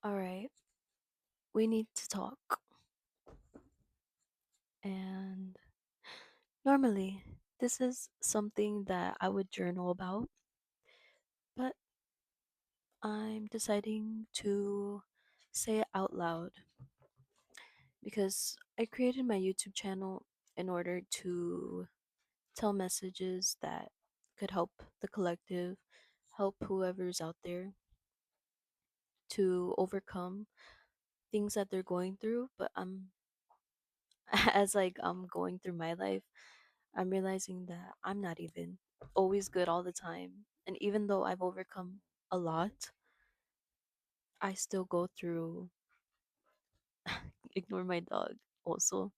All right, we need to talk. And normally, this is something that I would journal about, but I'm deciding to say it out loud because I created my YouTube channel in order to tell messages that could help the collective, help whoever's out there to overcome things that they're going through. But as I'm going through my life, I'm realizing that I'm not even always good all the time. And even though I've overcome a lot, I still go through ignore my dog also.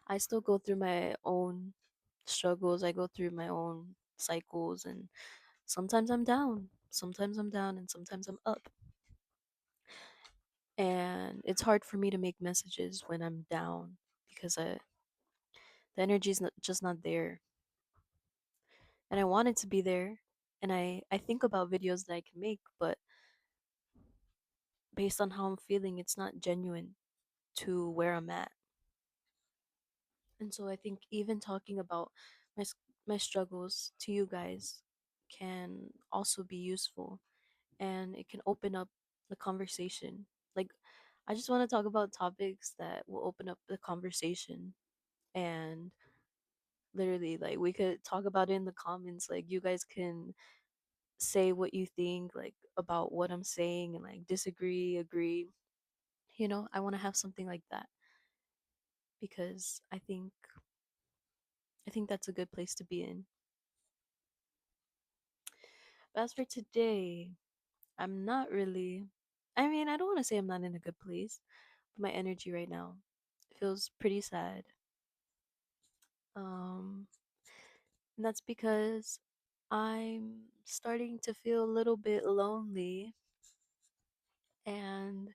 I still go through my own struggles. I go through my own cycles and sometimes I'm down. Sometimes I'm down and sometimes I'm up. And it's hard for me to make messages when I'm down because the energy is just not there. And I want it to be there. And I think about videos that I can make, but based on how I'm feeling, it's not genuine to where I'm at. And so I think even talking about my struggles to you guys can also be useful and it can open up the conversation. Like I just want to talk about topics that will open up the conversation and literally like we could talk about it in the comments. Like you guys can say what you think like about what I'm saying and like disagree, agree. I want to have something like that because I think that's a good place to be in. But as for today, I'm not really. I mean, I don't want to say I'm not in a good place, but my energy right now feels pretty sad. Um, and that's because I'm starting to feel a little bit lonely, and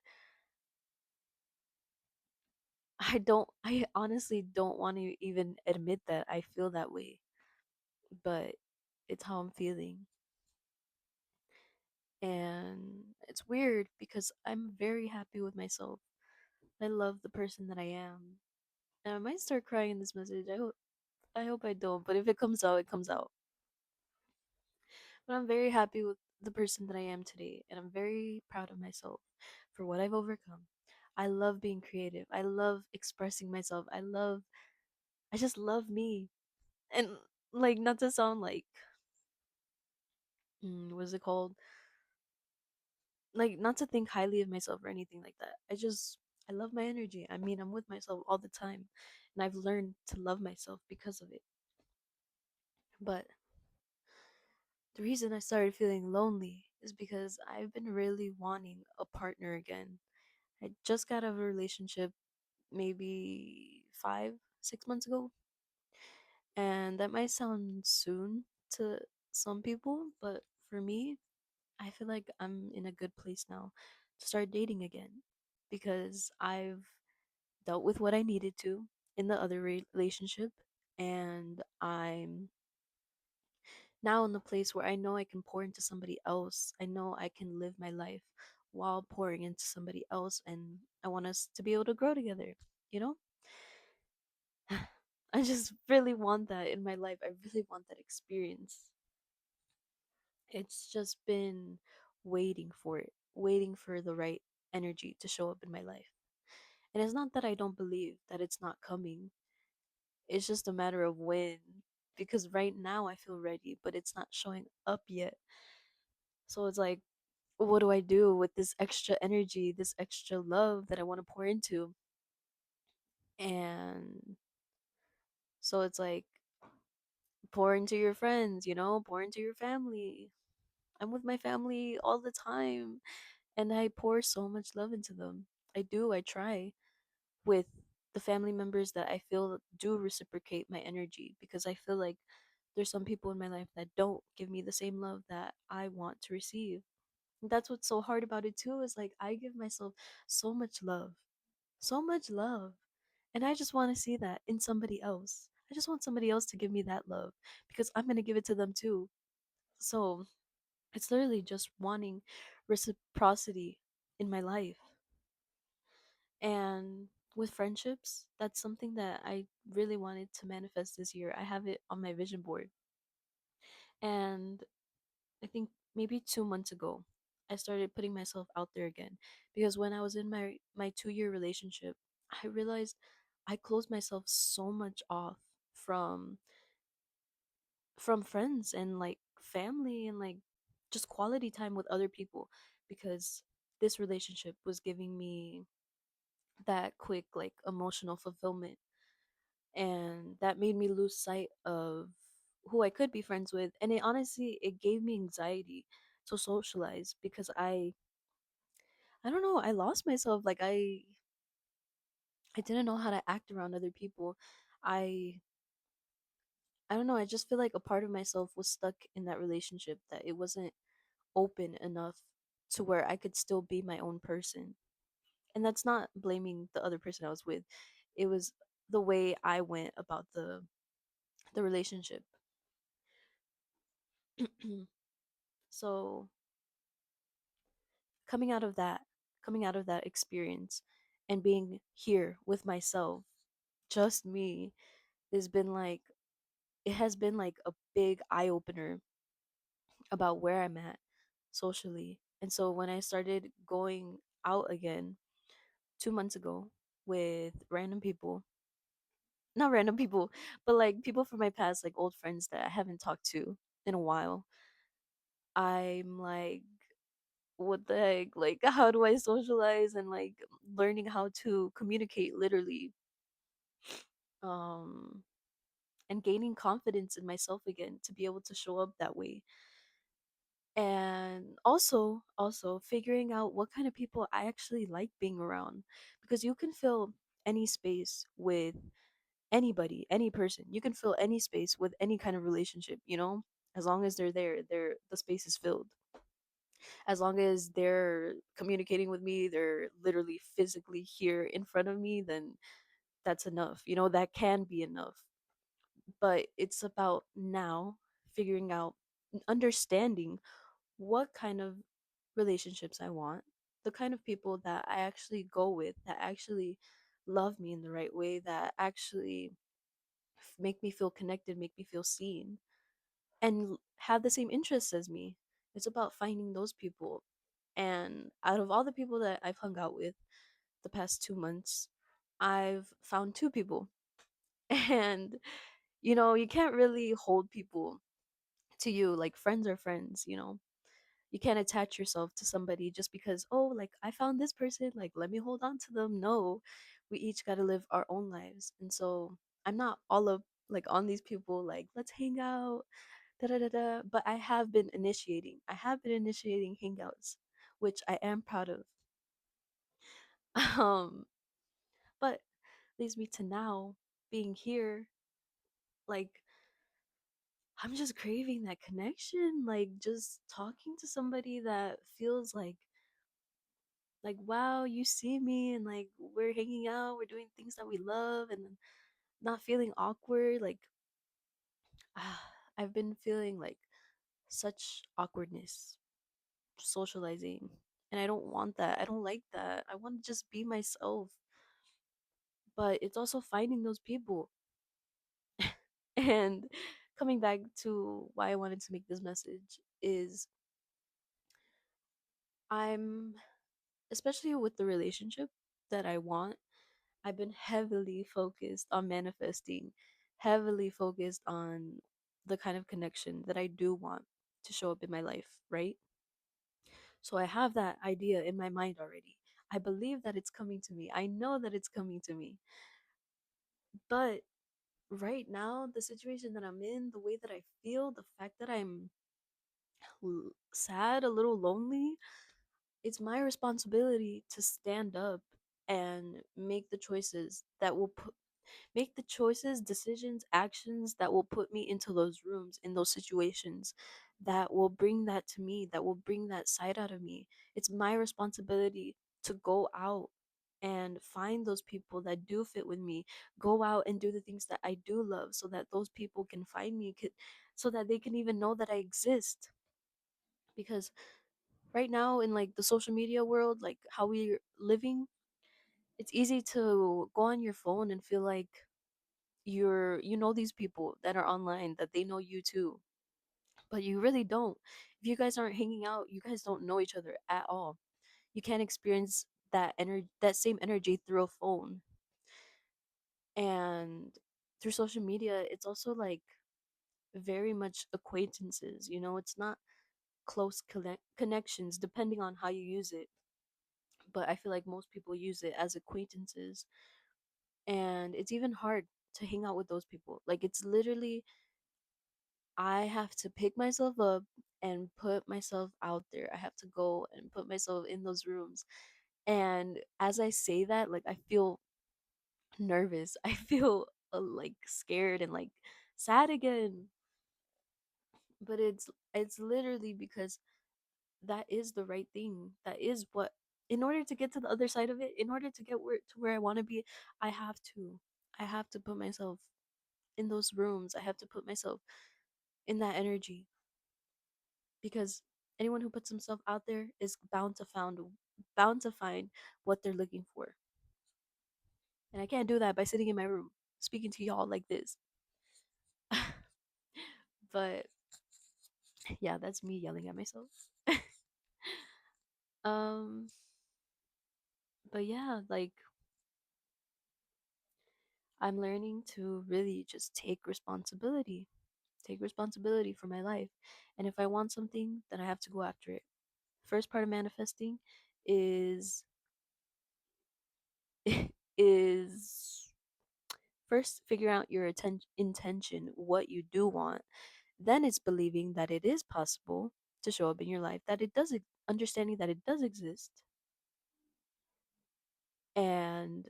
I honestly don't want to even admit that I feel that way, but it's how I'm feeling. And it's weird because I'm very happy with myself. I love the person that I am. And I might start crying in this message. I hope I don't, but if it comes out, it comes out. But I'm very happy with the person that I am today, and I'm very proud of myself for what I've overcome. I love being creative. I love expressing myself. I just love me. And like not to sound like what's it called? Like not to think highly of myself or anything like that. I love my energy. I mean, I'm with myself all the time, and I've learned to love myself because of it. But the reason I started feeling lonely is because I've been really wanting a partner again. I just got out of a relationship maybe 5, 6 months ago, and that might sound soon to some people, but for me, I feel like I'm in a good place now to start dating again because I've dealt with what I needed to in the other relationship, and I'm now in the place where I know I can pour into somebody else. I know I can live my life while pouring into somebody else, and I want us to be able to grow together, you know? I just really want that in my life. I really want that experience. It's just been waiting for it, waiting for the right energy to show up in my life. And it's not that I don't believe that it's not coming, it's just a matter of when. Because right now I feel ready, but it's not showing up yet. So it's like, what do I do with this extra energy, this extra love that I want to pour into? And so it's like, pour into your friends, pour into your family. I'm with my family all the time, and I pour so much love into them. I do, I try with the family members that I feel do reciprocate my energy because I feel like there's some people in my life that don't give me the same love that I want to receive. That's what's so hard about it too is like I give myself so much love, so much love, and I just want to see that in somebody else. I just want somebody else to give me that love because I'm going to give it to them too. So it's literally just wanting reciprocity. in my life. And with friendships, that's something that I really wanted to manifest this year. I have it on my vision board. And I think maybe 2 months ago, I started putting myself out there again. Because when I was in my 2 year relationship, I realized I closed myself so much off from friends and like family and like just quality time with other people, because this relationship was giving me that quick like emotional fulfillment, and that made me lose sight of who I could be friends with. And it honestly, it gave me anxiety to socialize because I don't know, I lost myself. Like I didn't know how to act around other people. I I don't know, I just feel like a part of myself was stuck in that relationship, that it wasn't open enough to where I could still be my own person. And that's not blaming the other person I was with. It was the way I went about the relationship. So coming out of that, coming out of that experience and being here with myself, just me, has been like, it has been like a big eye opener about where I'm at socially. And so when I started going out again 2 months ago with random people, not random people, but like people from my past, like old friends that I haven't talked to in a while, I'm like, what the heck? Like, how do I socialize, and like learning how to communicate literally, um, and gaining confidence in myself again to be able to show up that way. And also figuring out what kind of people I actually like being around, because you can fill any space with anybody, any person. You can fill any space with any kind of relationship, you know? As long as they're there, the space is filled. As long as they're communicating with me, they're literally physically here in front of me, then that's enough. You know, that can be enough. But it's about now figuring out, understanding what kind of relationships I want, the kind of people that I actually go with, that actually love me in the right way, that actually make me feel connected, make me feel seen, and have the same interests as me. It's about finding those people. And out of all the people that I've hung out with the past 2 months, I've found two people. And, you know, you can't really hold people to you like friends are friends, you know? You can't attach yourself to somebody just because, oh, like I found this person, like let me hold on to them. No, we each got to live our own lives. And so I'm not all of like on these people, like let's hang out, da da da da. But I have been initiating hangouts, which I am proud of. Um, but leads me to now being here, like I'm just craving that connection, like just talking to somebody that feels like wow, you see me, and like we're hanging out, we're doing things that we love, and not feeling awkward. Like I've been feeling like such awkwardness socializing, and I don't want that. I don't like that. I want to just be myself. But it's also finding those people. And coming back to why I wanted to make this message is, I'm, especially with the relationship that I want, I've been heavily focused on manifesting, heavily focused on the kind of connection that I do want to show up in my life, right? So I have that idea in my mind already. I believe that it's coming to me. I know that it's coming to me. But right now, the situation that I'm in, the way that I feel, the fact that I'm sad, a little lonely, it's my responsibility to stand up and make the choices that will make the choices, decisions, actions that will put me into those rooms, in those situations, that will bring that to me, that will bring that side out of me. It's my responsibility to go out and find those people that do fit with me, go out and do the things that I do love, so that those people can find me, so that they can even know that I exist. Because right now in like the social media world, like how we're living, it's easy to go on your phone and feel like you know these people that are online, that they know you too, but you really don't. If you guys aren't hanging out, you guys don't know each other at all. You can't experience that same energy through a phone. And through social media, it's also like very much acquaintances, you know, it's not close connections depending on how you use it. But I feel like most people use it as acquaintances, and it's even hard to hang out with those people. Like it's literally, I have to pick myself up and put myself out there. I have to go and put myself in those rooms. And as I say that, like I feel nervous. I feel like scared and like sad again. But it's literally because that is the right thing. That is what, in order to get to the other side of it, in order to get where I want to be, I have to I have to put myself in those rooms. I have to put myself in that energy, because anyone who puts himself out there is bound to find what they're looking for. And I can't do that by sitting in my room speaking to y'all like this. But yeah, that's me yelling at myself. um but yeah, like I'm learning to really just take responsibility for my life. And if I want something, then I have to go after it. First part of manifesting is is first figure out your intention, what you do want. Then it's believing that it is possible to show up in your life, that it does understanding that it does exist. And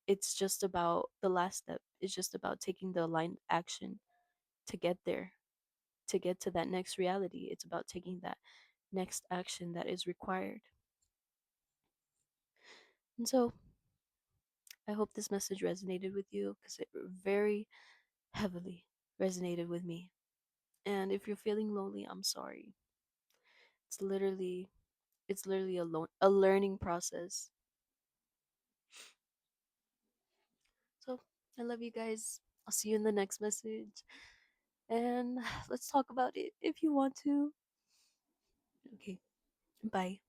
it's just about the last step. It's just about taking the aligned action to get there, to get to that next reality. It's about taking that next action that is required. And so I hope this message resonated with you, because it very heavily resonated with me. And if you're feeling lonely, I'm sorry. It's literally it's literally a learning process. So I love you guys. I'll see you in the next message. And let's talk about it if you want to. Okay. Bye.